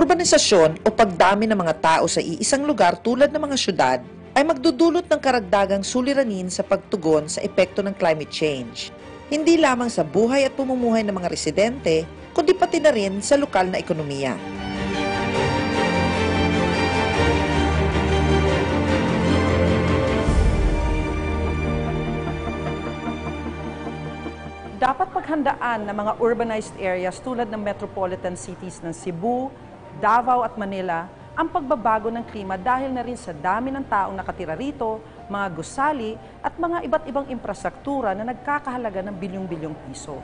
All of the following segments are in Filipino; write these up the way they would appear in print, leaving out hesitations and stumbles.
urbanisasyon o pagdami ng mga tao sa iisang lugar tulad ng mga syudad ay magdudulot ng karagdagang suliranin sa pagtugon sa epekto ng climate change. Hindi lamang sa buhay at pamumuhay ng mga residente, kundi pati na rin sa lokal na ekonomiya. Dapat paghandaan ng mga urbanized areas tulad ng metropolitan cities ng Cebu, Davao at Manila ang pagbabago ng klima dahil na rin sa dami ng taong nakatira rito, mga gusali at mga iba't ibang infrastruktura na nagkakahalaga ng bilyong-bilyong piso.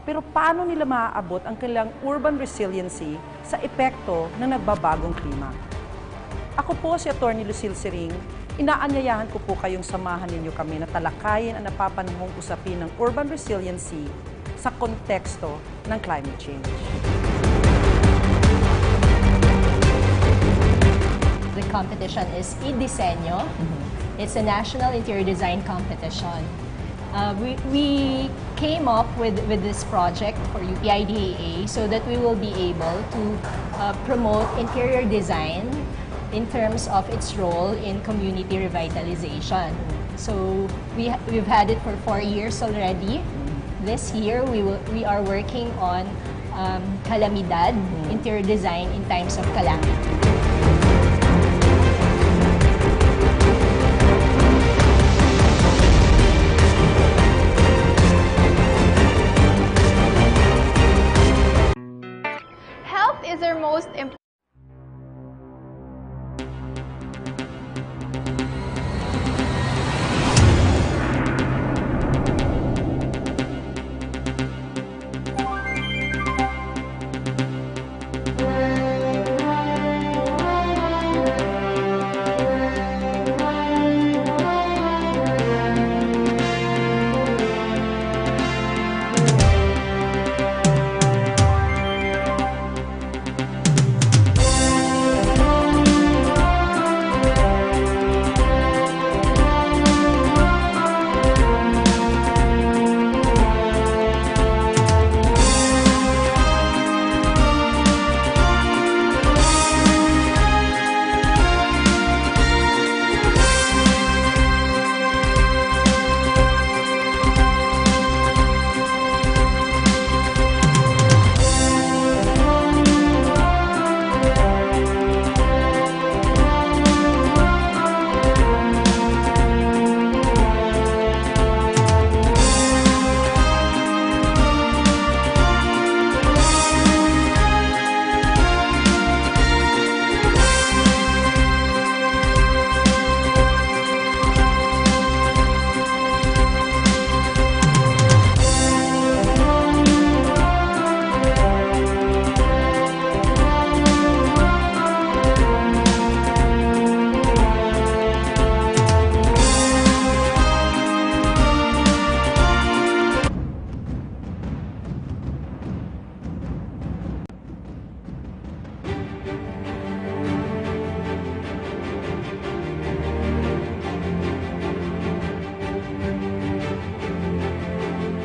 Pero paano nila maaabot ang kanilang urban resiliency sa epekto ng nagbabagong klima? Ako po si Atty. Lucille Siring. Inaanyayahan ko po kayong samahan ninyo kami na talakayin ang napapanahong usapin ng urban resiliency sa konteksto ng climate change. The competition is iDisenyo. It's a national interior design competition. We came up with this project for UPIDAA so that we will be able to promote interior design in terms of its role in community revitalization. So we've had it for 4 years already. This year we are working on calamidad, interior design in times of calamity. Health is our most important.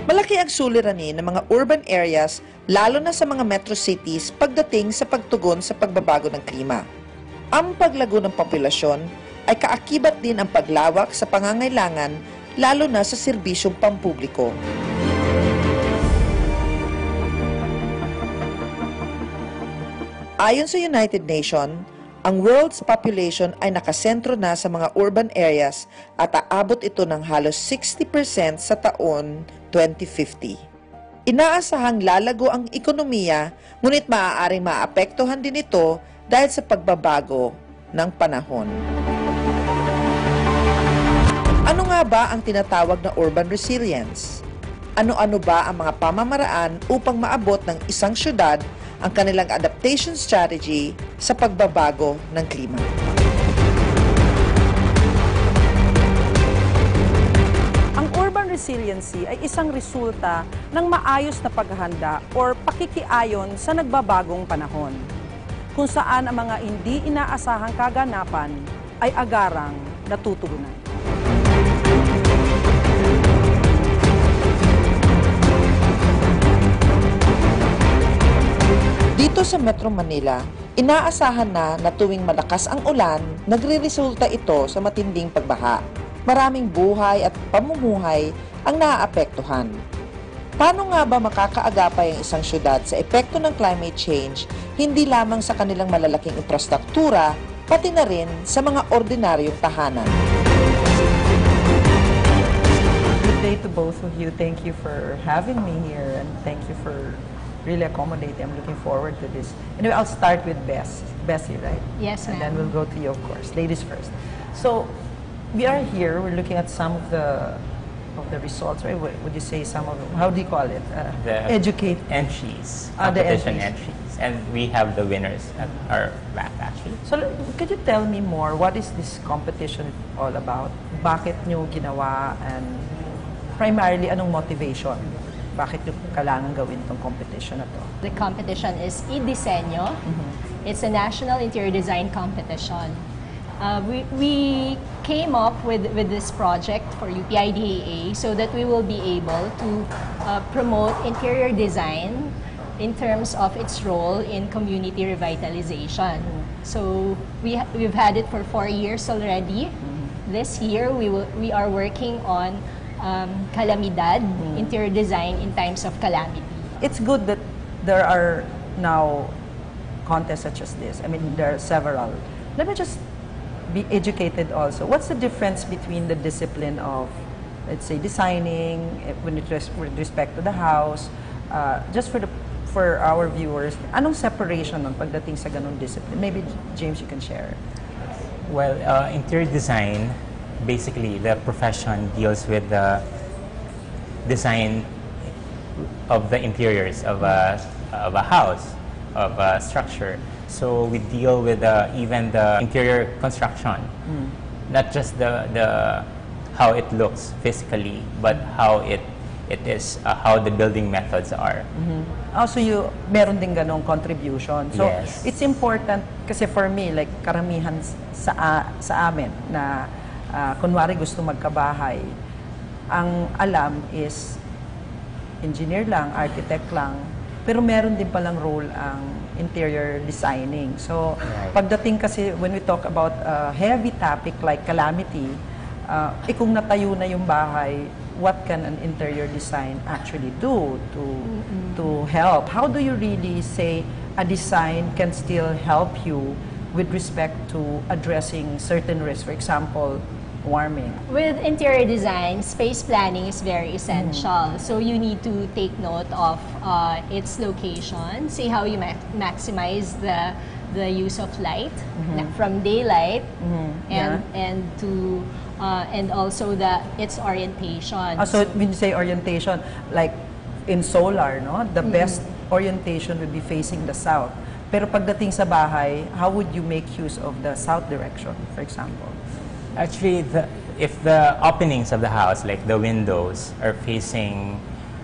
Malaki ang suliranin ng mga urban areas, lalo na sa mga metro cities pagdating sa pagtugon sa pagbabago ng klima. Ang paglago ng populasyon ay kaakibat din ang paglawak sa pangangailangan, lalo na sa serbisyong pampubliko. Ayon sa United Nations, ang world's population ay nakasentro na sa mga urban areas at aabot ito ng halos 60% sa taon 2050. Inaasahang lalago ang ekonomiya, ngunit maaaring maapektuhan din ito dahil sa pagbabago ng panahon. Ano nga ba ang tinatawag na urban resilience? Ano-ano ba ang mga pamamaraan upang maabot ng isang syudad ang kanilang adaptation strategy sa pagbabago ng klima? Ang urban resiliency ay isang resulta ng maayos na paghahanda or pakikiayon sa nagbabagong panahon, kung saan ang mga hindi inaasahang kaganapan ay agarang natutugunan. Dito sa Metro Manila, Inaasahan na tuwing malakas ang ulan, nagre-resulta ito sa matinding pagbaha. Maraming buhay at pamumuhay ang naaapektuhan. Paano nga ba makakaagapay ang isang syudad sa epekto ng climate change, hindi lamang sa kanilang malalaking infrastruktura, pati na rin sa mga ordinaryong tahanan? Good day to both of you. Thank you for having me here and thank you for really accommodating. I'm looking forward to this. Anyway, I'll start with Bessie, right? Yes, And ma'am. then we'll go to you, of course. Ladies first. So, we are here. We're looking at some of the results, right? Would you say some of them? How do you call it? The Educate. entries, Ah, the competition entries. entries. And we have the winners at our back, actually. So, could you tell me more? What is this competition all about? Bakit nyo ginawa? And primarily, anong motivation? Bakit nyo kailangan gawin tong competition na to? The competition is iDisenyo. It's a national interior design competition. We came up with this project for UPIDAA so that we will be able to promote interior design in terms of its role in community revitalization. So we've had it for 4 years already. This year we are working on calamidad, interior design in times of calamity. It's good that there are now contests such as this. I mean, there are several. Let me just be educated also. What's the difference between the discipline of, let's say, designing with respect to the house, just for our viewers, anong separation nun pagdating sa ganung discipline? Maybe, James, you can share. Well, interior design, basically, the profession deals with the design of the interiors of a house, of a structure. So we deal with even the interior construction, not just the how it looks physically, but how it is how the building methods are. So meron din ganong contribution. So Yes. it's important kasi for me, like karamihan sa amin na kunwari gusto magkabahay, ang alam is engineer lang, architect lang, pero meron din palang role ang interior designing. So, Right. pagdating kasi when we talk about a heavy topic like calamity, kung natayo na yung bahay, what can an interior design actually do to help? How do you really say a design can still help you with respect to addressing certain risks? For example, warming. With interior design, space planning is very essential. So you need to take note of its location, see how you maximize the use of light from daylight, and also its orientation. So when you say orientation, like in solar, no, the best orientation would be facing the south. Pero pagdating sa bahay, how would you make use of the south direction, for example? Actually, if the openings of the house, like the windows, are facing,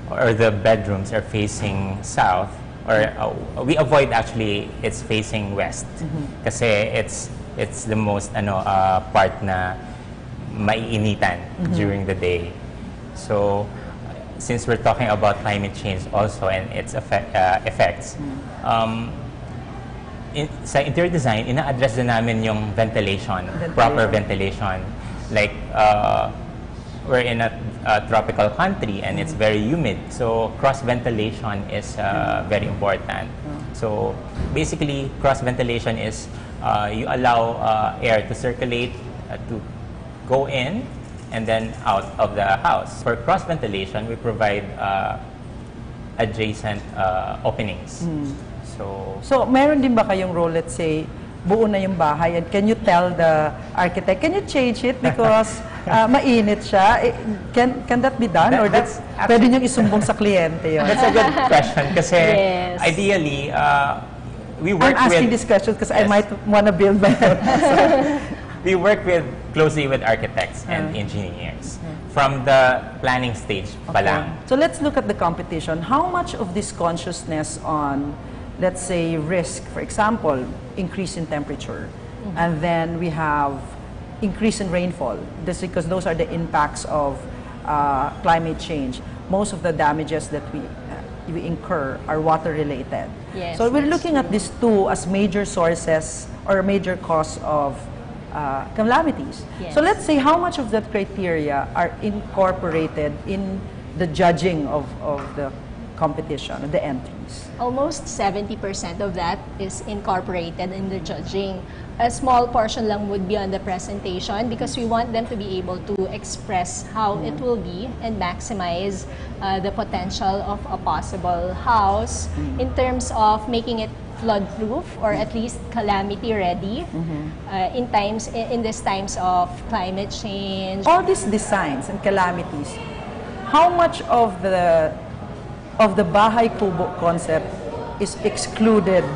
or the bedrooms are facing south, or we avoid actually it's facing west, kasi it's the most part na maiinitan during the day. So since we're talking about climate change also and its effects, sa interior design, ina-address din namin yung ventilation, proper ventilation. Like, we're in a tropical country and it's very humid, so cross-ventilation is very important. So, basically, cross-ventilation is you allow air to circulate, to go in and then out of the house. For cross-ventilation, we provide adjacent openings. So, meron din ba kayong role, let's say, buo na yung bahay, and can you tell the architect, can you change it because mainit siya? Can that be done? Or That's pwede niyong isumbong sa kliyente yun? That's a good question kasi Yes. ideally, we I'm work asking with this question because I Yes. might want to build my own. we work closely with architects and engineers from the planning stage pa lang. So let's look at the competition. How much of this consciousness on, let's say, risk, for example, increase in temperature, and then we have increase in rainfall, this because those are the impacts of climate change. Most of the damages that we we incur are water-related. Yes, So we're that's looking at these two as major sources or major cause of calamities. Yes. So let's say how much of that criteria are incorporated in the judging of the competition, of the entries? Almost 70% of that is incorporated in the judging. A small portion lang would be on the presentation because we want them to be able to express how it will be and maximize the potential of a possible house in terms of making it flood-proof or at least calamity-ready in these times of climate change. All these designs and calamities, how much of the Bahay Kubo concept is excluded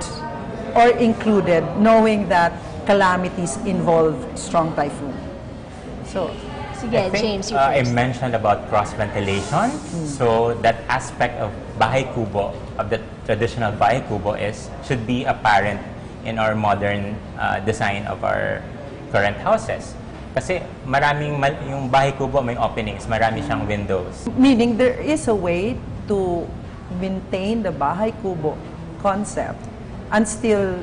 or included, knowing that calamities involve strong typhoon? So, Sige, I think, James, you I first. mentioned about cross-ventilation. So that aspect of Bahay Kubo, of the traditional Bahay Kubo, should be apparent in our modern design of our current houses. Kasi yung Bahay Kubo may openings, marami siyang windows. meaning there is a way to maintain the Bahay Kubo concept and still,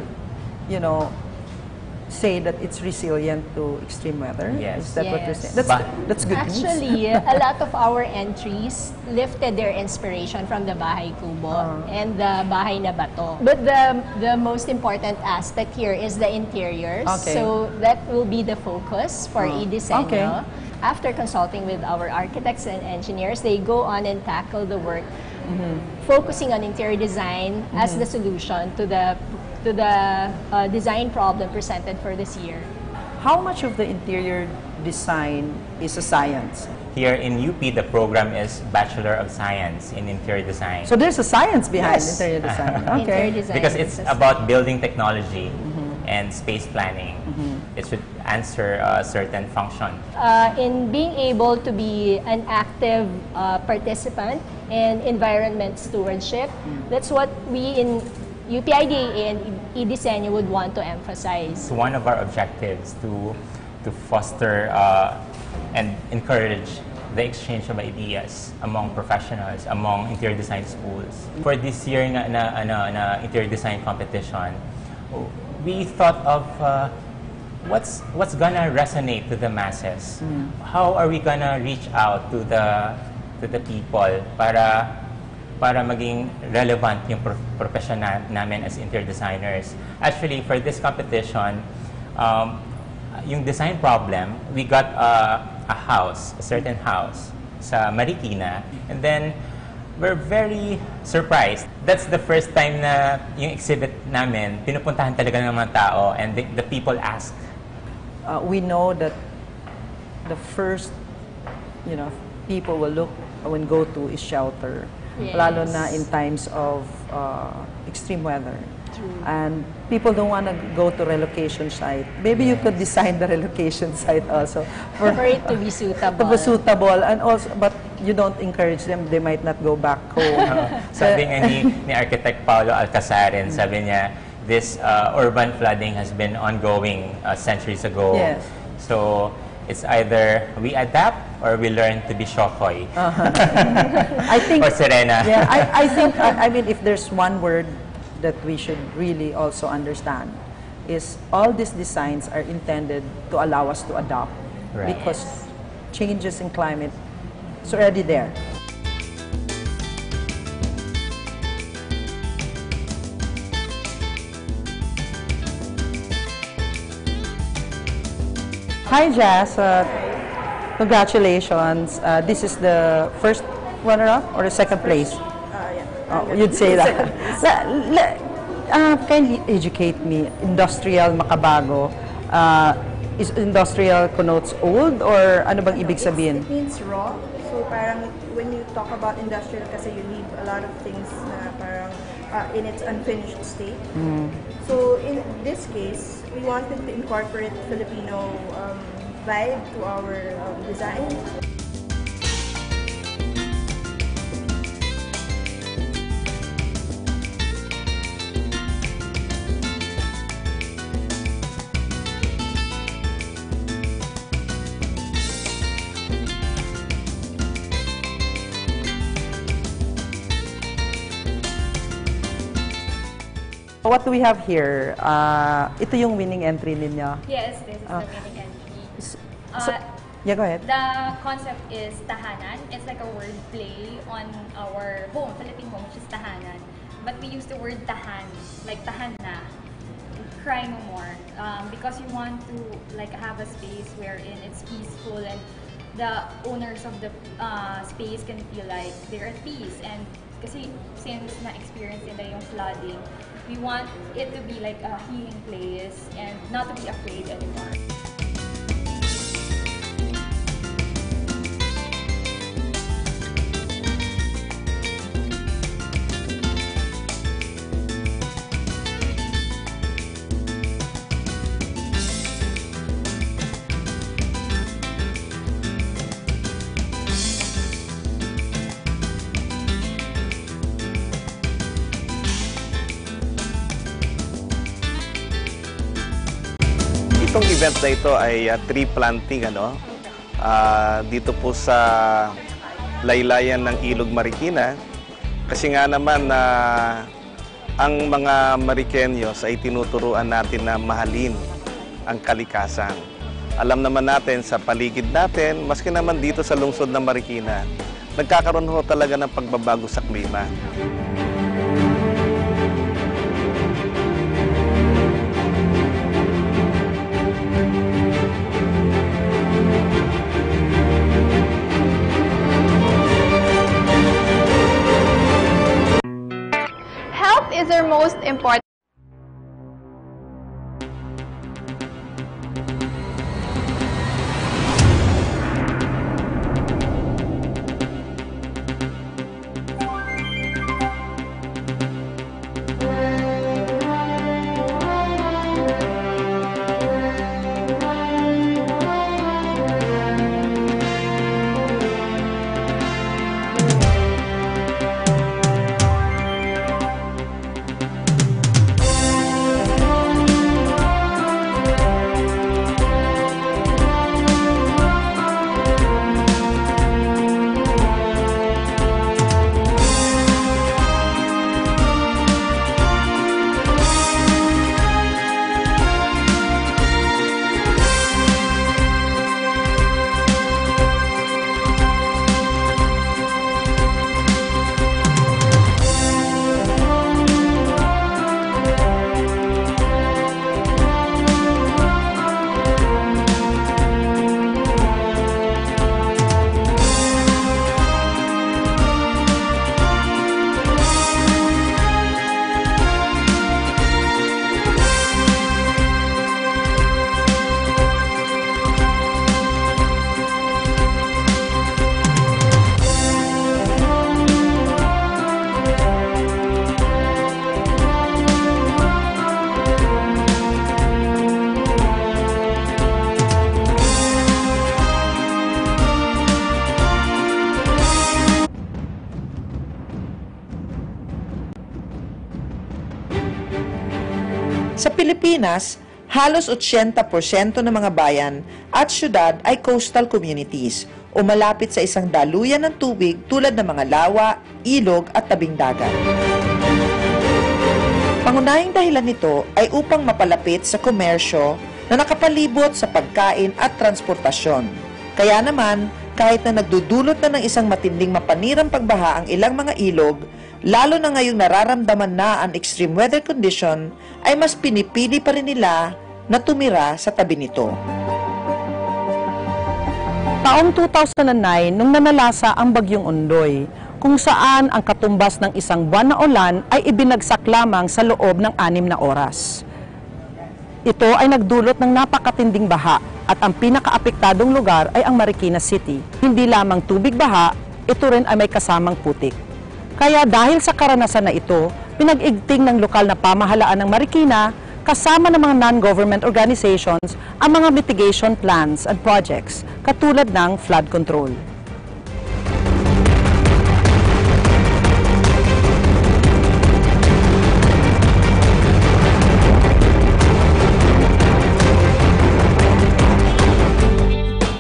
say that it's resilient to extreme weather? Yes. Is that what you're Yes. saying? That's good news. Actually, a lot of our entries lifted their inspiration from the Bahay Kubo and the Bahay na Bato. But the most important aspect here is the interiors. Okay. So that will be the focus for eDisenyo. Okay. After consulting with our architects and engineers, they go on and tackle the work, focusing on interior design as the solution to the design problem presented for this year. How much of the interior design is a science? Here in UP, the program is Bachelor of Science in Interior Design. So there's a science behind Yes. interior design. Interior Okay. design Because is it's a- about building technology and space planning. It should answer a certain function. in being able to be an active participant in environment stewardship. That's what we in UPIDAA and eDisenyo would want to emphasize. It's one of our objectives to foster and encourage the exchange of ideas among professionals, among interior design schools. For this year na interior design competition, we thought of what's gonna resonate to the masses. How are we gonna reach out to the people para maging relevant yung profession namin as interior designers. Actually, for this competition, yung design problem, we got a certain house sa Marikina, and then we're very surprised. That's the first time na yung exhibit namin, pinupuntahan talaga ng mga tao, and the people ask. We know that the first, people will look when go to is shelter. Yes. Lalo na in times of extreme weather. True. And people don't want to go to relocation site. Maybe you could design the relocation site also For it to be suitable. to be suitable, and also, but you don't encourage them. They might not go back home. Sabi nga ni Architect Paulo Alcazarin, sabi niya, this urban flooding has been ongoing centuries ago. Yes. So it's either we adapt or we learn to be shokoy. I think, Or Serena. yeah, I think, I mean, if there's one word that we should really also understand, is all these designs are intended to allow us to adapt. Right. Because changes in climate is already there. Hi, Jazz. Congratulations. This is the first runner-up or the second place? Oh, you'd say that. Kindly educate me. Industrial Makabago. Is industrial connotes old or ano bang ibig sabihin? It means raw. So parang when you talk about industrial kasi you leave a lot of things na parang in its unfinished state. So in this case, we wanted to incorporate Filipino vibe to our design. What do we have here? Ito yung winning entry ninyo. Yes, this is the winning entry. Yeah, go ahead. The concept is tahanan. It's like a word play on our home, Philippine home, which is tahanan. But we use the word tahan, like tahan na, cry no more. Because we want to like have a space wherein it's peaceful and the owners of the space can feel like they're at peace. And kasi since na-experience nila yung flooding, we want it to be like a healing place and not to be afraid anymore. Itong event na ito ay tree planting dito po sa laylayan ng Ilog Marikina. Kasi nga naman ang mga Mariqueños ay tinuturuan natin na mahalin ang kalikasan. Alam naman natin sa paligid natin, maski naman dito sa lungsod ng Marikina, nagkakaroon ho talaga ng pagbabago sa klima. Health is our most important. Sa Pilipinas, halos 80% ng mga bayan at syudad ay coastal communities o malapit sa isang daluyan ng tubig tulad ng mga lawa, ilog at tabing dagat. Pangunahing dahilan nito ay upang mapalapit sa komersyo na nakapalibot sa pagkain at transportasyon. Kaya naman, kahit na nagdudulot na ng isang matinding mapanirang pagbaha ang ilang mga ilog, lalo na ngayong nararamdaman na ang extreme weather condition, ay mas pinipili pa rin nila na tumira sa tabi nito. Taong 2009 nung nanalasa ang Bagyong Ondoy, kung saan ang katumbas ng isang buwan na ulan ay ibinagsak lamang sa loob ng 6 na oras. Ito ay nagdulot ng napakatinding baha at ang pinakaapektadong lugar ay ang Marikina City. Hindi lamang tubig baha, ito rin ay may kasamang putik. Kaya dahil sa karanasan na ito, pinag-igting ng lokal na pamahalaan ng Marikina kasama ng mga non-government organizations ang mga mitigation plans and projects katulad ng flood control.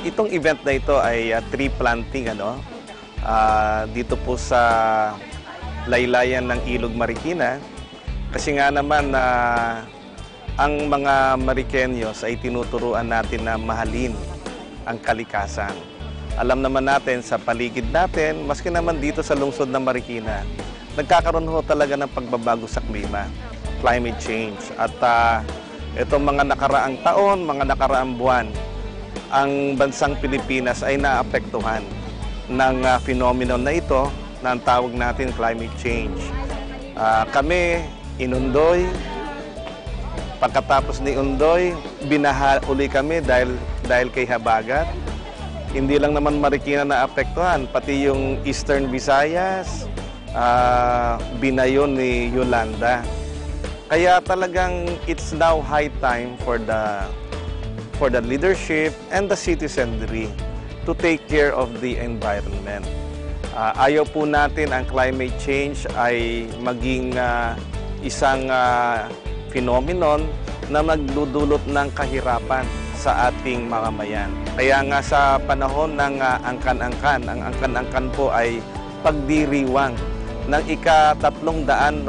Itong event na ito ay tree planting dito po sa laylayan ng Ilog Marikina. Kasi nga naman ang mga Mariqueños ay tinuturuan natin na mahalin ang kalikasan. Alam naman natin sa paligid natin, maski naman dito sa lungsod ng Marikina, nagkakaroon ho talaga ng pagbabago sa klima, climate change. At itong mga nakaraang taon, mga nakaraang buwan, ang bansang Pilipinas ay naapektuhan ng phenomenon na ito na ang tawag natin climate change. Kami, inundoy. Pagkatapos ni Undoy, binaha uli kami dahil kay habagat. Hindi lang naman Marikina na apektuhan, pati yung Eastern Visayas, binayon ni Yolanda. Kaya talagang it's now high time for the leadership and the citizenry to take care of the environment. Ayaw po natin ang climate change ay maging isang phenomenon na magdudulot ng kahirapan sa ating mamamayan. Kaya nga sa panahon ng angkan-angkan, ang angkan-angkan po ay pagdiriwang ng ika-388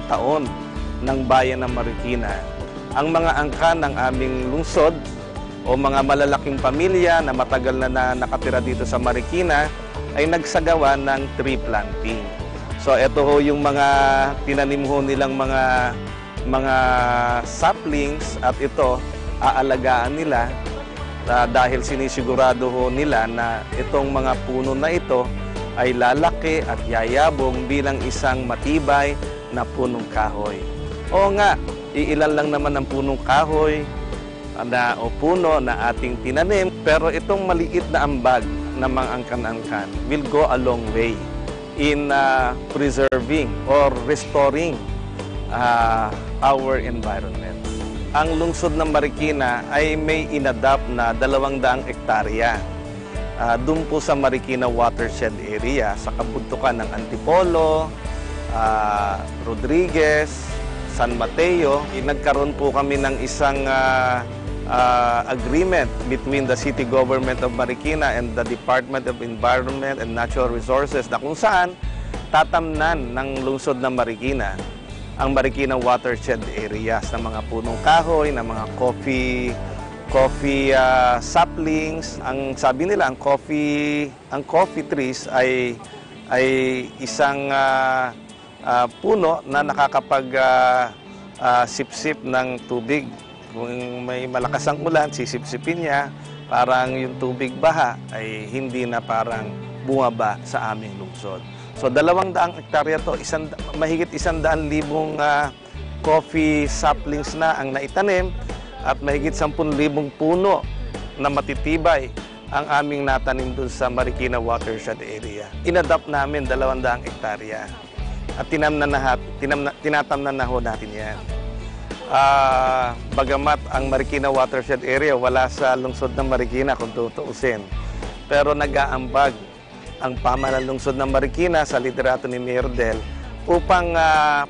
taon ng bayan ng Marikina. Ang mga angkan ng aming lungsod o mga malalaking pamilya na matagal na nakatira dito sa Marikina ay nagsagawa ng tree planting. So ito ho yung mga tinanim ho nilang mga saplings at ito aalagaan nila dahil sinisigurado ho nila na itong mga puno na ito ay lalaki at yayabong bilang isang matibay na punong kahoy. Oo nga, iilan lang naman ang punong kahoy o puno na ating tinanim, pero itong maliit na ambag na mga angkan-angkan will go a long way in preserving or restoring our environment. Ang lungsod ng Marikina ay may inadapt na 200 hektarya. Doon po sa Marikina Watershed Area, sa kabuntukan ng Antipolo, Rodriguez, San Mateo, nagkaroon po kami ng isang agreement between the City Government of Marikina and the Department of Environment and Natural Resources na kung saan tatamnan ng lungsod ng Marikina ang Marikina Watershed Areas ng mga punong kahoy, ng mga coffee saplings. Ang sabi nila, ang coffee trees ay isang puno na nakakapag sipsip ng tubig. Kung may malakas ang ulan, sisipsipin niya, parang yung tubig baha ay hindi na parang bumaba sa aming lungsod. So 200 hektarya to, mahigit 100,000 coffee saplings na ang naitanim at mahigit 10,000 puno na matitibay ang aming natanim dun sa Marikina Watershed Area. Inadapt namin 200 hektarya at tinatamnan na ho natin yan. Bagamat ang Marikina Watershed Area wala sa lungsod ng Marikina kung tutuusin, pero nag-aambag ang pamahalaan ng lungsod ng Marikina sa liderato ni Mayor Del upang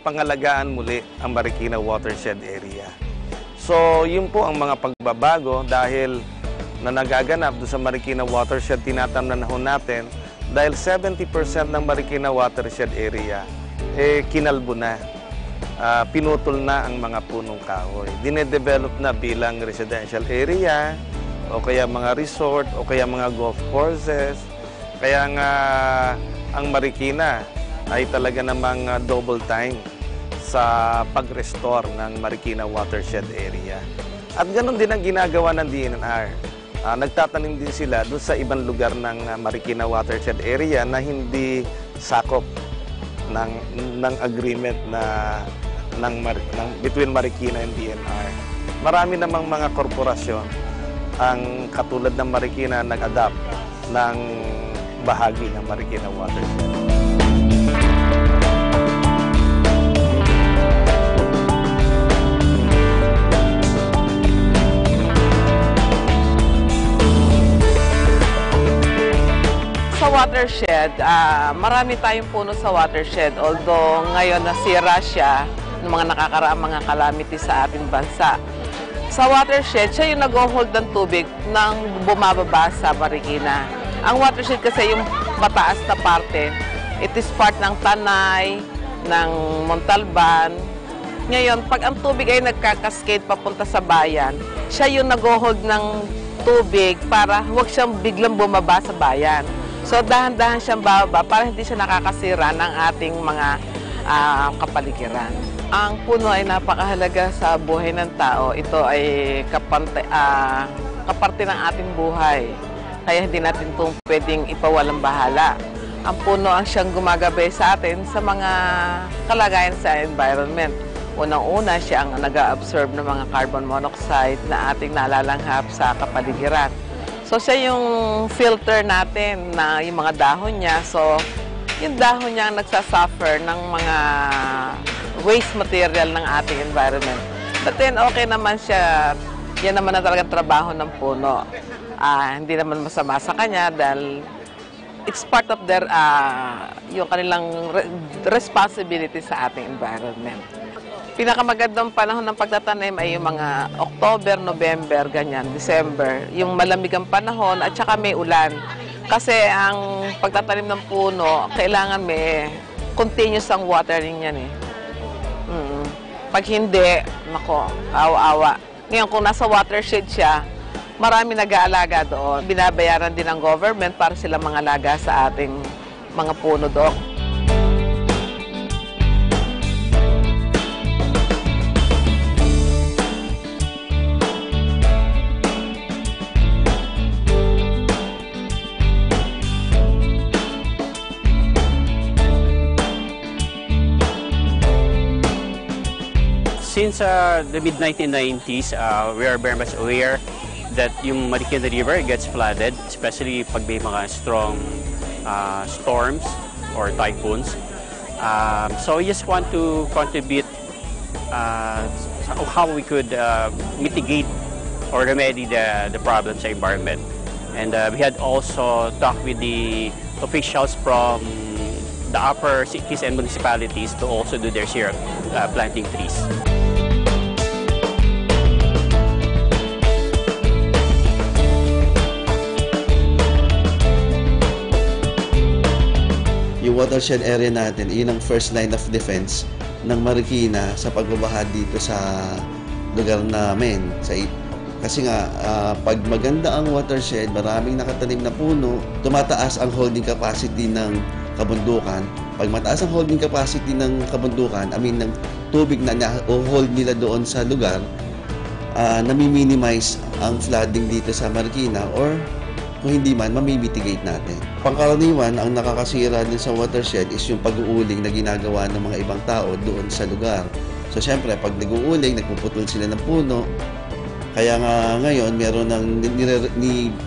pangalagaan muli ang Marikina Watershed Area. So, yun po ang mga pagbabago dahil na nagaganap doon sa Marikina Watershed, tinatamnan na ho natin dahil 70% ng Marikina Watershed Area kinalbo na. Pinutol na ang mga punong kahoy. Dinedevelop na bilang residential area o kaya mga resort o kaya mga golf courses. Kaya nga ang Marikina ay talaga namang double time sa pag-restore ng Marikina Watershed Area. At ganoon din ang ginagawa ng DNR. Nagtatanim din sila doon sa ibang lugar ng Marikina Watershed Area na hindi sakop ng agreement between Marikina and DNR. Marami namang mga korporasyon ang katulad ng Marikina nag-adapt ng bahagi ng Marikina Watershed. Sa watershed, marami tayong puno sa watershed. Although ngayon nasira siya ng mga nakakaraang mga calamity sa ating bansa. Sa watershed, siya yung nag-hold ng tubig nang bumababa sa Marikina. Ang watershed kasi yung mataas na parte, it is part ng Tanay, ng Montalban. Ngayon, pag ang tubig ay nagkakaskade papunta sa bayan, siya yung nag-hold ng tubig para huwag siyang biglang bumaba sa bayan. So, dahan-dahan siyang bababa para hindi siya nakakasira ng ating mga kapaligiran. Ang puno ay napakahalaga sa buhay ng tao. Ito ay kaparte ng ating buhay. Kaya hindi natin itong pwedeng ipawalang bahala. Ang puno ang siyang gumagabay sa atin sa mga kalagayan sa environment. Unang-una, siya ang nag-absorb ng mga carbon monoxide na ating nalalanghap sa kapaligiran. So, siya yung filter natin na yung mga dahon niya. So, yung dahon niya ang nagsasuffer ng mga waste material ng ating environment. But then, okay naman siya. Yan naman na talagang trabaho ng puno. Hindi naman masama sa kanya dahil it's part of their, yung kanilang responsibility sa ating environment. Pinakamagandang panahon ng pagtatanim ay yung mga October, November, ganyan, December. Yung malamig ang panahon at saka may ulan. Kasi ang pagtatanim ng puno, kailangan may continuous ang watering yan eh. Pag hindi, nako, awa-awa. Ngayon, kung nasa watershed siya, marami nag-aalaga doon. Binabayaran din ng government para sila mga alaga sa ating mga puno doon. Since the mid-1990s, we are very much aware that yung Marikina River gets flooded, especially pag may mga strong storms or typhoons. So we just want to contribute how we could mitigate or remedy the problems sa environment. And we had also talked with the officials from the upper cities and municipalities to also do their share of planting trees. Yung watershed area natin, yun ang first line of defense ng Marikina sa pagbabaha dito sa lugar namin. Kasi nga, pag maganda ang watershed, maraming nakatanim na puno, tumataas ang holding capacity ng kabundukan. Pag mataas ang holding capacity ng kabundukan, ng tubig na na-hold nila doon sa lugar, nami-minimize ang flooding dito sa Marikina or kung hindi man, mamimitigate natin. Pangkaraniwan, ang nakakasira din sa watershed is yung pag-uuling na ginagawa ng mga ibang tao doon sa lugar. So, syempre, pag nag-uuling, nagpuputol sila ng puno. Kaya nga ngayon, meron ng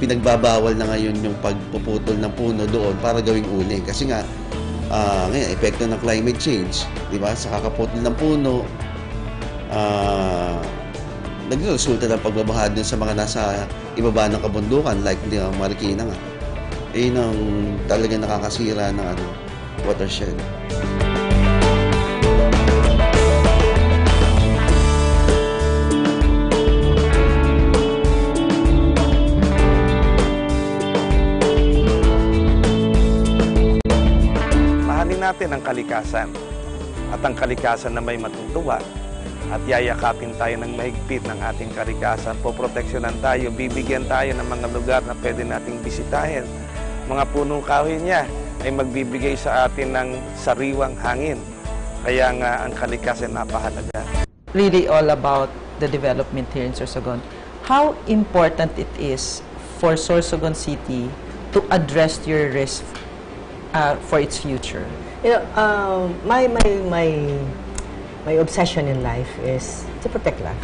pinagbabawal na ngayon yung pagpuputol ng puno doon para gawing uling. Kasi nga, ngayon, epekto ng climate change. Diba? Sa kakaputol ng puno, nagresulta ng pagbabaha din sa mga nasa ibaba ng kabundukan like di Marikina nga. Yun ang talagang nakakasira ng watershed. Mahalin natin ang kalikasan at ang kalikasan na may matutuwa. At yayakapin tayo ng mahigpit ng ating kalikasan. Poproteksyonan tayo, bibigyan tayo ng mga lugar na pwede nating bisitahin. Mga punong kahoy niya ay magbibigay sa atin ng sariwang hangin. Kaya nga ang kalikasan napahalaga. Really all about the development here in Sorsogon. How important it is for Sorsogon City to address your risk for its future? You know, my obsession in life is to protect life.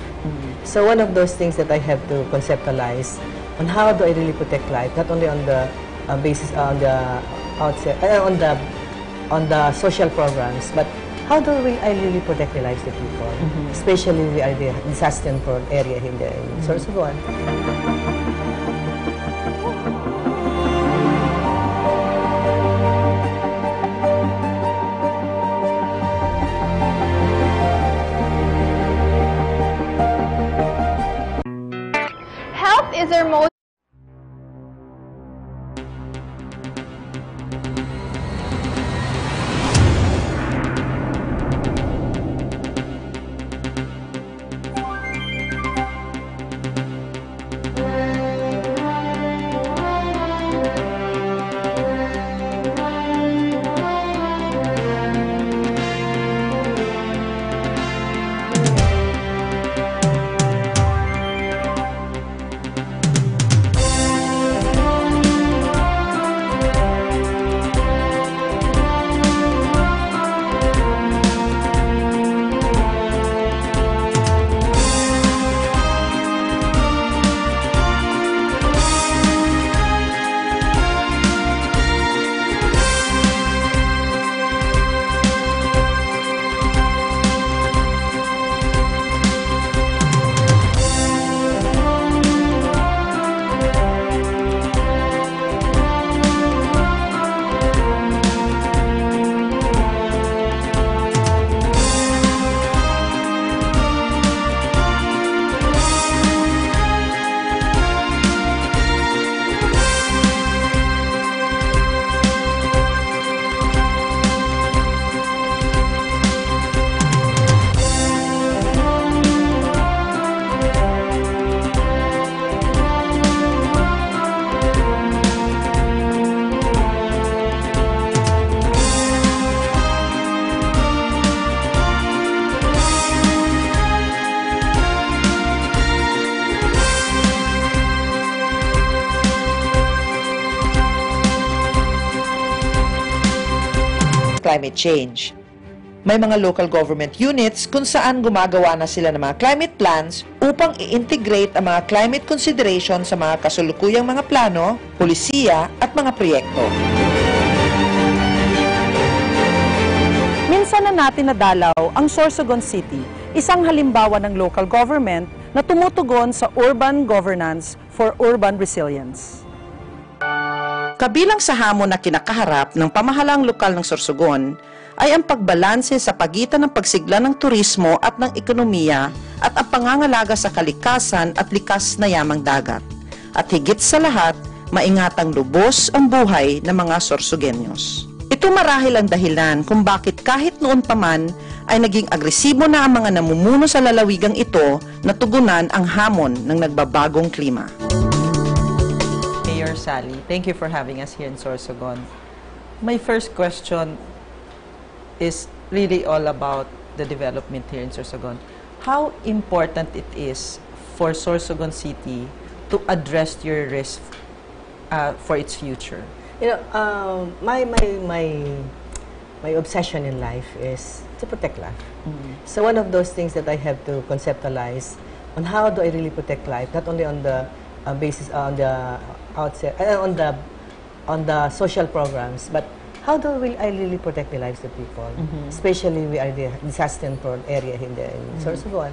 So one of those things that I have to conceptualize on how do I really protect life, not only on the basis on the outset, on the social programs, but how do I really protect the lives of people, especially we are the disaster-prone area in Sorsogon. Is our most climate change. May mga local government units kung saan gumagawa na sila ng mga climate plans upang i-integrate ang mga climate consideration sa mga kasulukuyang mga plano, polisiya at mga proyekto. Minsan na natin nadalaw ang Sorsogon City, isang halimbawa ng local government na tumutugon sa urban governance for urban resilience. Kabilang sa hamon na kinakaharap ng pamahalang lokal ng Sorsogon ay ang pagbalanse sa pagitan ng pagsigla ng turismo at ng ekonomiya at ang pangangalaga sa kalikasan at likas na yamang dagat. At higit sa lahat, maingatang lubos ang buhay ng mga Sorsogenyos. Ito marahil ang dahilan kung bakit kahit noon pa man ay naging agresibo na ang mga namumuno sa lalawigang ito na tugunan ang hamon ng nagbabagong klima. Mayor Sally, thank you for having us here in Sorsogon. My first question is really all about the development here in Sorsogon. How important it is for Sorsogon City to address your risk for its future? You know, my obsession in life is to protect life. So one of those things that I have to conceptualize on how do I really protect life, not only on the basis on the outset, on the social programs, but how do I really protect the lives of people? Especially we are the disaster-prone area in Sorsogon.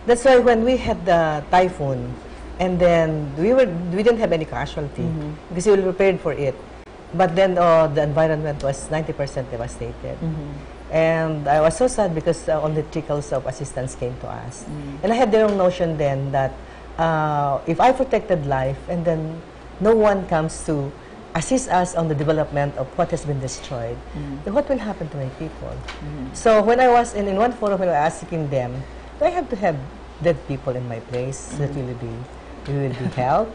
That's why when we had the typhoon, and then we didn't have any casualty because we were prepared for it. But then the environment was 90% devastated. And I was so sad because only trickles of assistance came to us. And I had the wrong notion then that if I protected life and then no one comes to assist us on the development of what has been destroyed, then what will happen to my people? So when I was in one forum, when I was asking them, do I have to have dead people in my place that will be helped?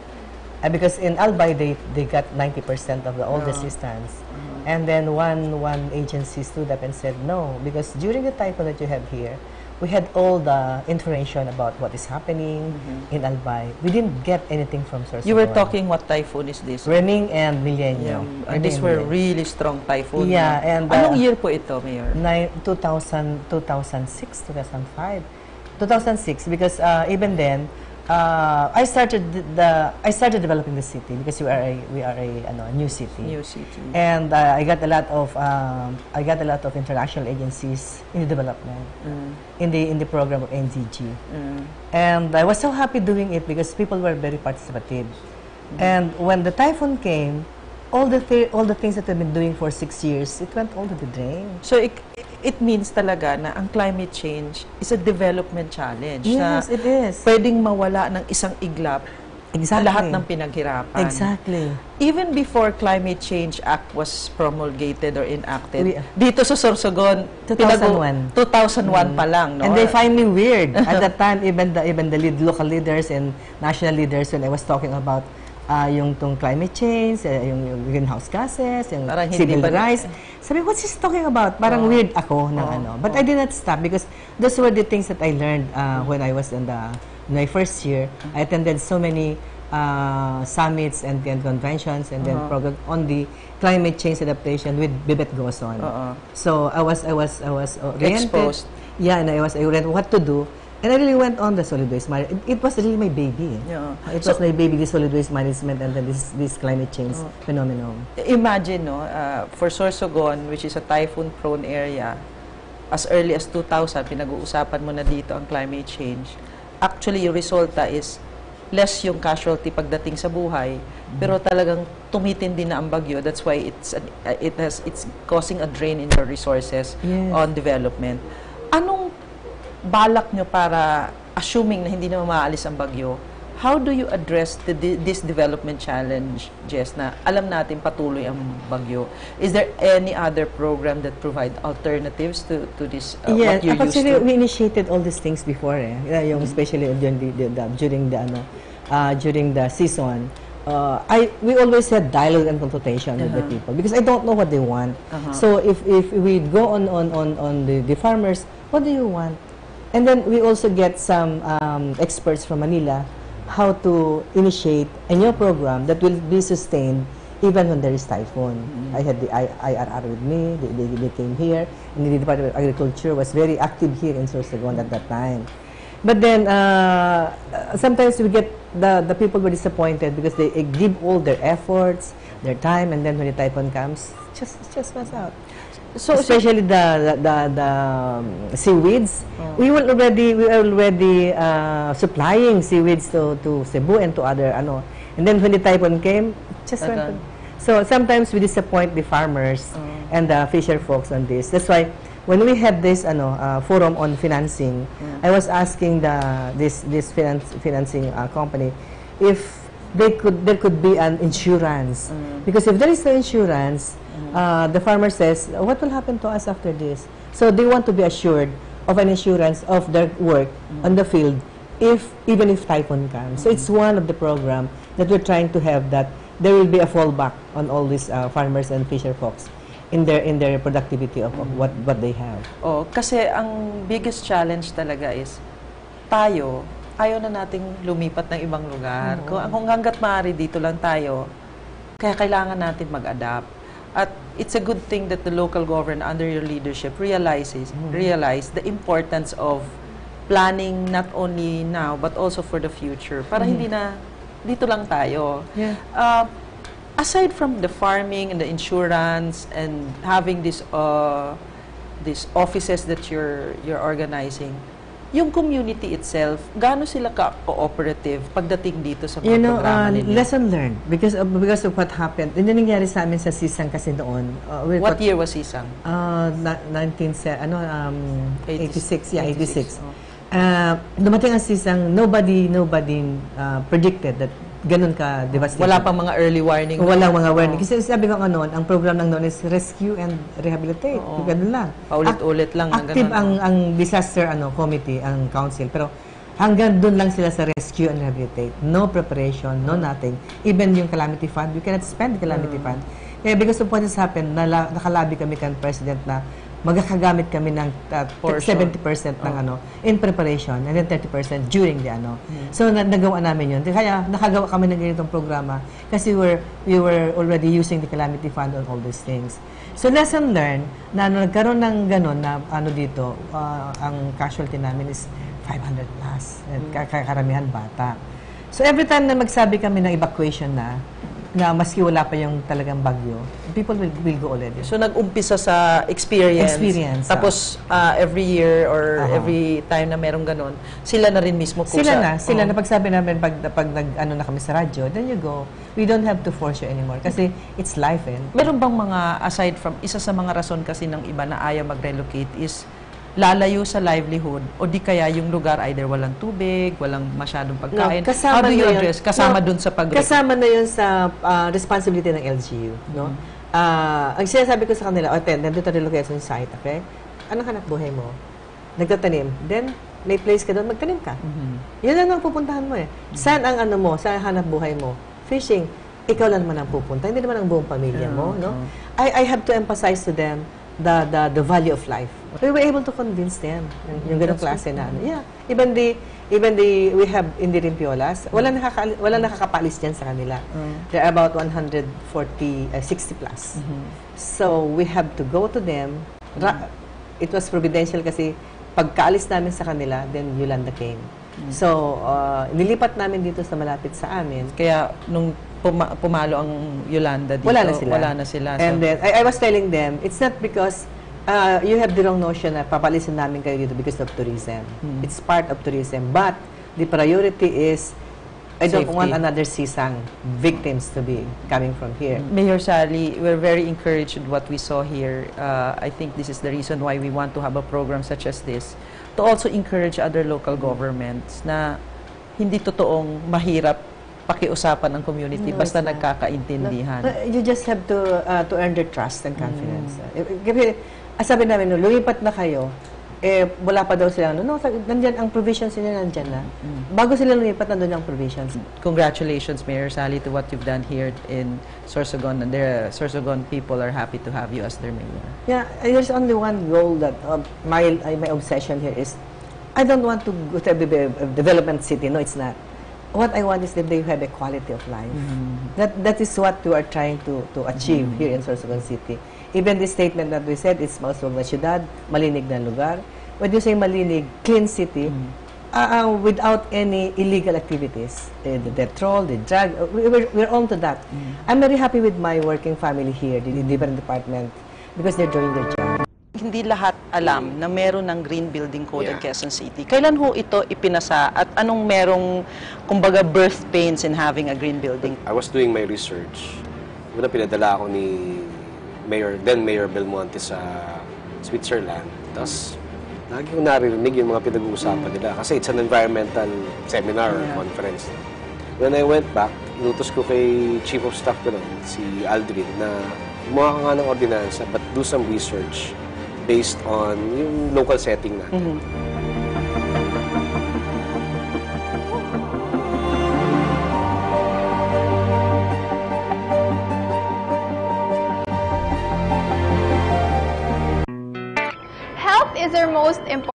And because in Albay, they got 90% of all the assistance. And then one agency stood up and said, no, because during the typhoon that you have here, we had all the information about what is happening in Albay. We didn't get anything from Sorsogon. You were talking what typhoon is this? Rening and Millennium. And these were really strong typhoon. Yeah. And, anong year po ito, Mayor? 2006, 2005. 2006, because even then, I started developing the city because we are a new city. New city. And I got a lot of international agencies in the development in the program of NZG. And I was so happy doing it because people were very participative. And when the typhoon came, all the things that we've been doing for 6 years, it went all to the drain. So it means talaga na ang climate change is a development challenge. Yes, it is. Pwedeng mawala ng isang iglap lahat ng pinaghirapan. Exactly. Even before Climate Change Act was promulgated or enacted, dito sa Sorsogon, 2001 pa lang, no? And they find me weird. At that time, even the local leaders and national leaders, when I was talking about yung climate change, yung greenhouse gases, yung civil rights. Sabi, what's he talking about? Parang weird ako na ano. But I did not stop because those were the things that I learned when I was in my first year. I attended so many summits and conventions and then program on the climate change adaptation with Bibet Gozon. So I was oriented. Exposed. Yeah, and I oriented what to do. And I really went on the solid waste management. It was really my baby. Yeah. It was my baby, the solid waste management and then this climate change phenomenon. Imagine, no, for Sorsogon, which is a typhoon-prone area, as early as 2000, pinag-uusapan mo na dito ang climate change. Actually, yung resulta is less yung casualty pagdating sa buhay, pero talagang tumitindi na ang bagyo. That's why it's causing a drain in your resources on development. Anong balak nyo para, assuming na hindi na maaalis ang bagyo, how do you address this development challenge, Jess, na alam natin patuloy ang bagyo? Is there any other program that provide alternatives to this, what you're used to? We initiated all these things before, especially during the season. We always had dialogue and consultation with the people because I don't know what they want. So if we go on the farmers, what do you want? And then we also get some experts from Manila how to initiate a new program that will be sustained even when there is typhoon. I had the IRR with me, they came here, and the Department of Agriculture was very active here in Sorsogon at that time. But then, sometimes we get the people were disappointed because they give all their efforts, their time, and then when the typhoon comes, just mess out. So especially the seaweeds, we were already supplying seaweeds to Cebu and to other and then when the typhoon came, just went. So sometimes we disappoint the farmers and the fisher folks on this. That's why when we had this forum on financing, I was asking this financing company if there could be an insurance, because if there is no insurance, the farmer says, what will happen to us after this? So they want to be assured of an insurance of their work on the field even if typhoon comes. So it's one of the program that we're trying to have, that there will be a fallback on all these farmers and fisher folks in their productivity of what they have. Kasi ang biggest challenge talaga is tayo, ayaw na nating lumipat ng ibang lugar. Kung hanggat maaari dito lang tayo, kaya kailangan natin mag-adapt. At it's a good thing that the local government under your leadership realize the importance of planning not only now but also for the future. Para hindi na dito lang tayo. Yeah. Aside from the farming and the insurance and having these offices that you're organizing, yung community itself, gaano sila ka-cooperative pagdating dito sa mga programa ninyo? Lesson learned because of what happened. Hindi nangyari sa amin sa Sisang kasi noon. What year was Sisang? 86. Yeah, 86. Dumating ang Sisang, nobody predicted that ganun ka devastating. Wala pang mga early warning. Wala mga warning. Kasi sabi ko ang program ng noon is rescue and rehabilitate. Ganun lang. Paulit-ulit lang. Active ang disaster committee, ang council. Pero hanggang doon lang sila sa rescue and rehabilitate. No preparation, no nothing. Even yung calamity fund, you cannot spend the calamity fund. Kaya because of what has happened, nakalabi kami kan President na magkakagamit kami ng 70% ng in preparation and then 30% during the So nagawa namin yun. Kaya nakagawa kami ng ganitong programa kasi we were already using the calamity fund on all these things. So lesson learned na nagkaroon ng ganon na dito, ang casualty namin is 500 plus. Karamihan bata. So every time na magsabi kami ng evacuation na maski wala pa yung talagang bagyo, people will go already. So nag-umpisa sa experience. Tapos every year or every time na merong ganon, sila na rin mismo Sila na pagsabi namin pag na kami sa radyo, then you go. We don't have to force you anymore kasi it's life. Meron bang mga, aside from, isa sa mga rason kasi ng iba na ayaw mag-relocate is lalayo sa livelihood o di kaya yung lugar either walang tubig, walang masyadong pagkain. How do you address? Kasama dun sa kasama na yun sa responsibility ng LGU. No? Ang sinasabi ko sa kanila, nandito tayo relocation site, okay? Anong hanap buhay mo? Nagtatanim. Then, may place ka doon, magtanim ka. Yan lang ang pupuntahan mo . Saan ang saan hanap buhay mo? Fishing. Ikaw lang naman ang pupunta. Hindi naman ang buong pamilya mo. No? I have to emphasize to them the value of life. We were able to convince them yung ganong klase na Yeah. Even we have in the Rimpiolas, wala nakakapalis dyan sa kanila. They're about 60 plus. So we have to go to them. It was providential kasi pagkaalis namin sa kanila, then Yolanda came. So nilipat namin dito sa malapit sa amin. Kaya nung pumalo ang Yolanda dito, wala na sila. And then, I was telling them, it's not because you have the wrong notion na papalisin namin kayo dito because of tourism. It's part of tourism. But the priority is, I don't want another Sisang victims to be coming from here. Mayor Sally, we're very encouraged with what we saw here. I think this is the reason why we want to have a program such as this, to also encourage other local governments na hindi totoong mahirap pakiusapan ng community basta nagkakaintindihan. You just have to earn their trust and confidence. Sabi namin, lumipat na kayo, wala pa daw sila. Nandyan ang provisions nila, nandyan na. Bago sila lumipat, nandun ang provisions. Congratulations, Mayor Sally, to what you've done here in Sorsogon. And the Sorsogon people are happy to have you as their mayor. Yeah, there's only one goal that my obsession here is, I don't want to go to a development city. No, it's not. what I want is that they have a quality of life. That is what we are trying to achieve here in Sorsogon City. Even the statement that we said, it's mausog na syudad, malinig na lugar. When you say malinig, clean city, without any illegal activities, the troll, the drug, we're on to that. I'm very happy with my working family here, the different departments, because they're doing their job. Hindi lahat alam na meron ng Green Building Code in Quezon City. Kailan ho ito ipinasa at anong merong, kumbaga, birth pains in having a green building? I was doing my research. Una pinadala ako ni then Mayor Belmonte sa Switzerland. Tapos, lagi ko naririnig yung mga pinag-uusapan nila. Kasi it's an environmental seminar or conference. When I went back, inutos ko kay Chief of Staff ko nun, si Aldrin, na gumawa ka nga ng ordinansa but do some research based on yung local setting natin. Health is our most important.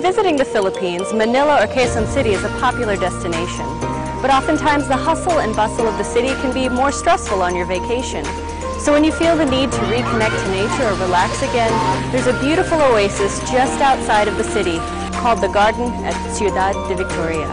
Visiting the Philippines, Manila or Quezon City is a popular destination. But oftentimes the hustle and bustle of the city can be more stressful on your vacation. So when you feel the need to reconnect to nature or relax again, there's a beautiful oasis just outside of the city called the Garden at Ciudad de Victoria.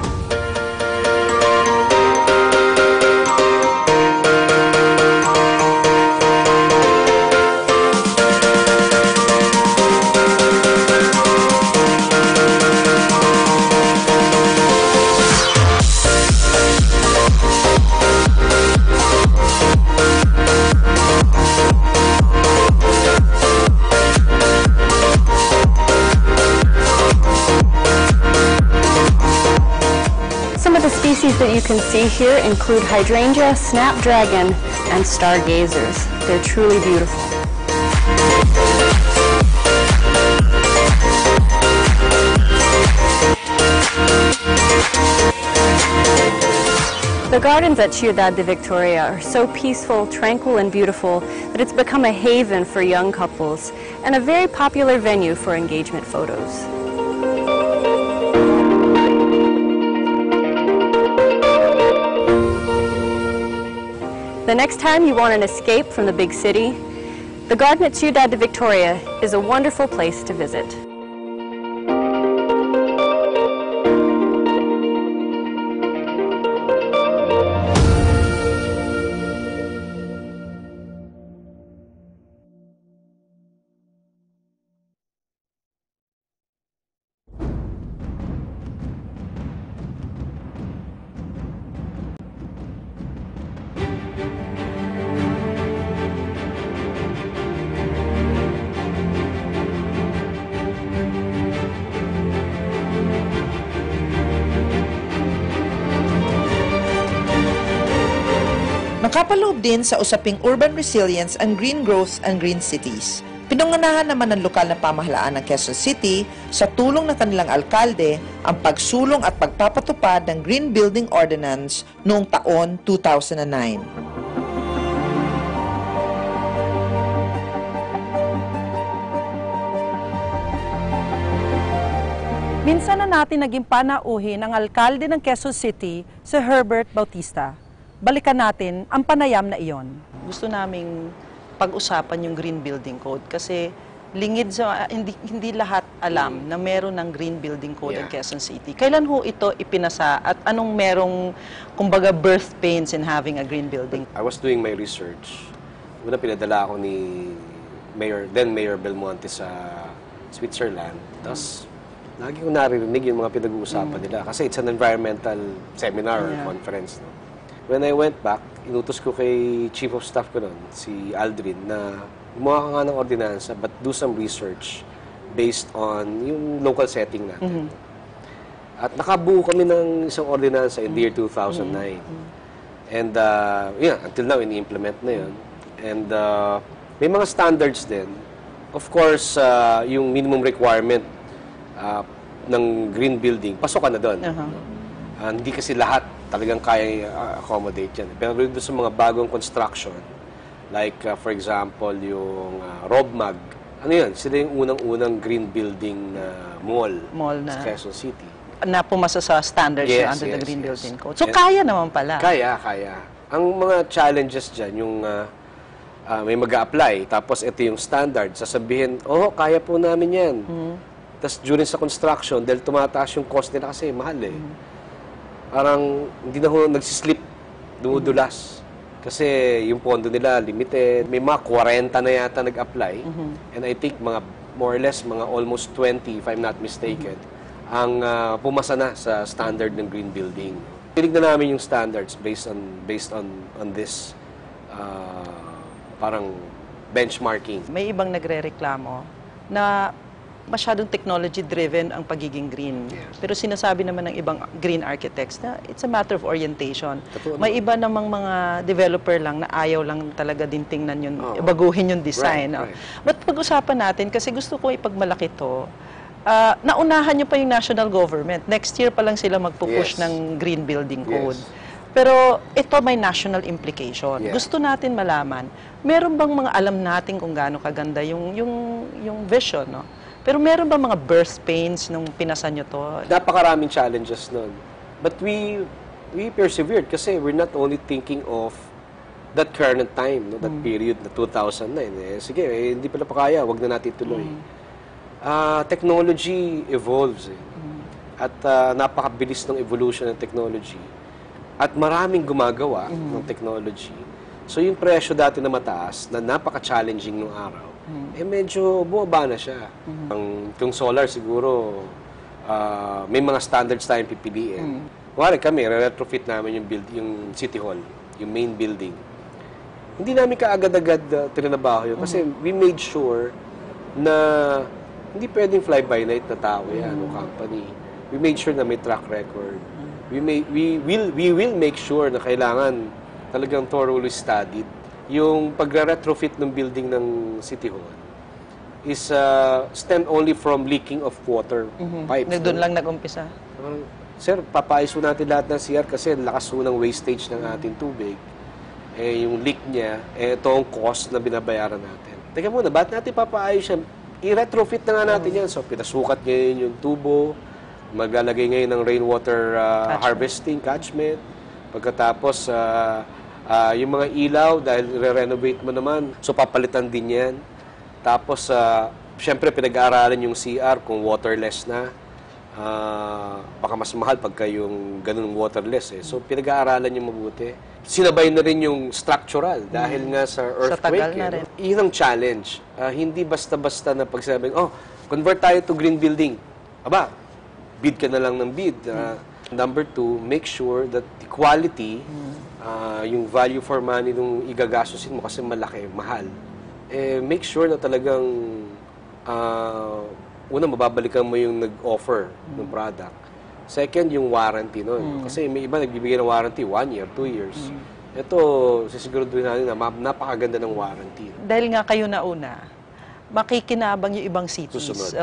That you can see here include hydrangea, snapdragon, and stargazers. They're truly beautiful. The gardens at Ciudad de Victoria are so peaceful, tranquil, and beautiful that it's become a haven for young couples and a very popular venue for engagement photos. The next time you want an escape from the big city, the garden at Ciudad de Victoria is a wonderful place to visit. Nakapaloob din sa usaping urban resilience ang green growth and green cities. Pinunganahan naman ng lokal na pamahalaan ng Quezon City sa tulong ng kanilang alkalde ang pagsulong at pagpapatupad ng Green Building Ordinance noong taon 2009. Minsan na natin naging panauhin ang alkalde ng Quezon City, si Herbert Bautista. Balikan natin ang panayam na iyon. Gusto naming pag-usapan yung Green Building Code kasi lingid sa hindi lahat alam na meron ng Green Building Code ng Quezon City. Kailan ho ito ipinasa at anong merong kumbaga birth pains in having a green building? I was doing my research. Una pinadala ako ni then Mayor Belmonte sa Switzerland. Tapos lagi ko naririnig yung mga pinag-uusapan nila kasi it's an environmental seminar or conference. No? When I went back, inutos ko kay Chief of Staff ko nun, si Aldrin, na gumawa ka nga ng ordinansa but do some research based on yung local setting natin. At nakabuo kami ng isang ordinansa in the year 2009. And until now, ini-implement na yun. And may mga standards din. Of course, yung minimum requirement ng green building, pasok ka na doon. Hindi kasi lahat talagang kaya accommodate yan. Pero doon sa mga bagong construction, like for example, yung Robmag, ano yun? Sila yung unang-unang green building na mall na sa Quezon City. Na pumasa sa standards under the Green Building Code. So, kaya naman pala. Kaya. Ang mga challenges dyan, yung may mag-a-apply, tapos ito yung standard, sasabihin, kaya po namin yan. Tapos during sa construction, dahil tumataas yung cost nila kasi mahal eh. Parang hindi na ho nagsislip, dumudulas. Kasi yung pondo nila limited. May mga 40 na yata nag-apply. And I think mga more or less, mga almost 20, if I'm not mistaken, ang pumasa na sa standard ng green building. Tinignan namin yung standards based on this parang benchmarking. May ibang nagrereklamo na masyadong technology-driven ang pagiging green. Pero sinasabi naman ng ibang green architects na it's a matter of orientation. May iba namang mga developer lang na ayaw lang talaga din tingnan yun, baguhin yung design. But pag-usapan natin, kasi gusto ko ipagmalaki to, naunahan nyo pa yung national government. Next year pa lang sila magpupush ng Green Building Code. Pero ito may national implication. Gusto natin malaman, meron bang mga alam natin kung gaano kaganda yung vision, no? Pero meron ba mga birth pains nung pinasa nyo to? Napakaraming challenges nun. But we persevered kasi we're not only thinking of that current time, no, that period na 2009. Sige, hindi pala pa kaya, wag na natin tuloy. Technology evolves. At napakabilis ng evolution ng technology. At maraming gumagawa ng technology. So yung presyo dati na mataas, na napaka-challenging nung araw, medyo bumaba na siya. Yung solar siguro, may mga standards tayong pipiliin. Wala kami, retrofit namin yung City Hall, yung main building. Hindi namin kaagad-agad tinanabaho yun kasi we made sure na hindi pwedeng fly-by-night na tao yan o company. We made sure na may track record. We will make sure na kailangan talagang thoroughly studied. Yung pagre-retrofit ng building ng City Hall is stemmed only from leaking of water pipes. Doon lang nag-umpisa. Sir, papaayos natin lahat ng CR kasi lakas ng wastage ng ating tubig. Yung leak niya, ito ang cost na binabayaran natin. Teka muna, ba't natin papaayos yan? I-retrofit na nga natin yan. So, pinasukat ngayon yung tubo, maglalagay ngayon ng rainwater harvesting, catchment. Pagkatapos, yung mga ilaw, dahil re-renovate mo naman, so papalitan din yan. Tapos, syempre, pinag-aaralan yung CR kung waterless na. Baka mas mahal pagka yung ganun waterless. So, pinag-aaralan yung mabuti. Sinabay na rin yung structural dahil nga sa earthquake. Sa tagal na rin. Yun ang challenge. Hindi basta-basta na pagsabi, convert tayo to green building. Aba, bid ka na lang ng bid. Number 2, make sure that the quality, yung value for money nung igagastusin mo kasi malaki, mahal. Make sure na talagang una, mababalikan mo yung nag-offer ng product. Second, yung warranty nun. Kasi may iba nagbibigay ng warranty 1 year, 2 years. ito, sisiguraduhin natin na napakaganda ng warranty. Dahil nga kayo nauna, makikinabang yung ibang cities. Susunod,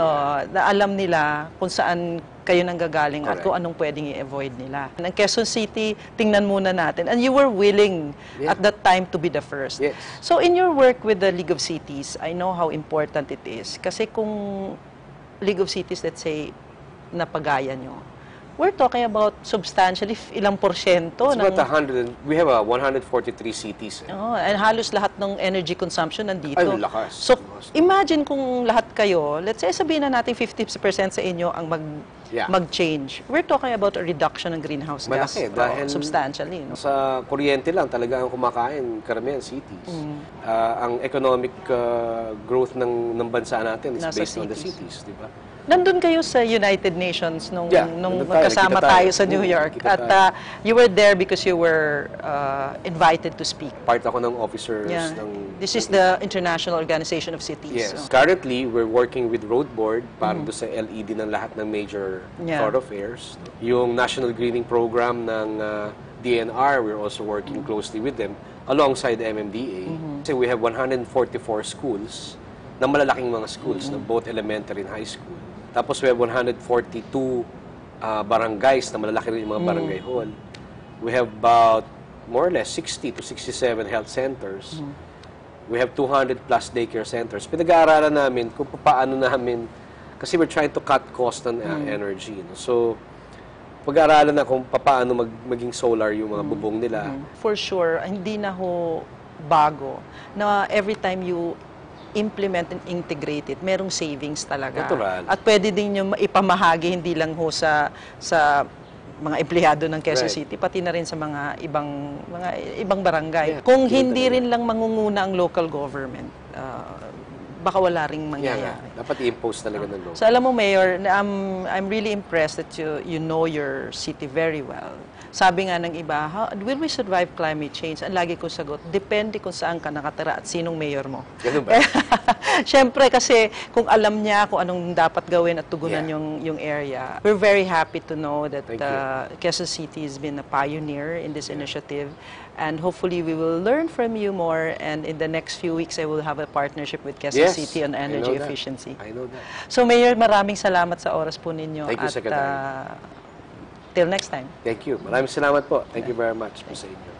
Na alam nila kung saan kayo nanggagaling at kung anong pwedeng i-avoid nila. Ng Quezon City, tingnan muna natin. And you were willing at that time to be the first. Yes. So in your work with the League of Cities, I know how important it is. Kasi kung League of Cities, let's say, napagaya nyo, we're talking about substantially ilang porsyento. It's about 100, we have 143 cities. And halos lahat ng energy consumption nandito. Ay, lakas. So, imagine kung lahat kayo, let's say sabihin na natin 50% sa inyo ang mag-change. We're talking about a reduction ng greenhouse gas. Malaki, dahil substantially. No? Sa kuryente lang talaga ang kumakain karamihan cities. Ang economic growth ng bansa natin is based on the cities, di ba? Nandun kayo sa United Nations nung magkasama tayo sa New York. At you were there because you were invited to speak. Part ako ng officers. This is the International Organization of Cities. Yes. So. Currently, we're working with Road Board para doon sa LED ng lahat ng major thoroughfares. Yung National Greening Program ng DNR, we're also working closely with them alongside MMDA. Kasi we have 144 schools na malalaking mga schools, na both elementary and high school. Tapos we have 142 barangays na malalaki rin yung mga barangay hall. We have about more or less 60 to 67 health centers. We have 200 plus daycare centers. Pinag-aaralan namin kung paano namin, kasi we're trying to cut cost on energy. No? So, pag-aaralan na kung paano maging solar yung mga bubong nila. For sure, hindi na ho bago na every time you implement and integrate it, merong savings talaga. Natural. At pwede din nyo ipamahagi, hindi lang ho sa mga empleyado ng Quezon City, pati na rin sa mga ibang barangay. Kung hindi rin lang mangunguna ang local government, baka wala ring mangyayari. Dapat i-impose talaga ng local. So alam mo, Mayor, I'm really impressed that you know your city very well. Sabi nga ng iba, will we survive climate change? Ang lagi kong sagot, depende kung saan ka nakatira at sinong mayor mo. Ganun ba? Siyempre kasi kung alam niya kung anong dapat gawin at tugunan yung area. We're very happy to know that Quezon City has been a pioneer in this initiative. And hopefully we will learn from you more, and in the next few weeks I will have a partnership with Quezon City on energy efficiency. I know that. So Mayor, maraming salamat sa oras po ninyo. Thank you, Secretary. Till next time. Thank you. Maraming salamat po. Thank you very much po sa inyo.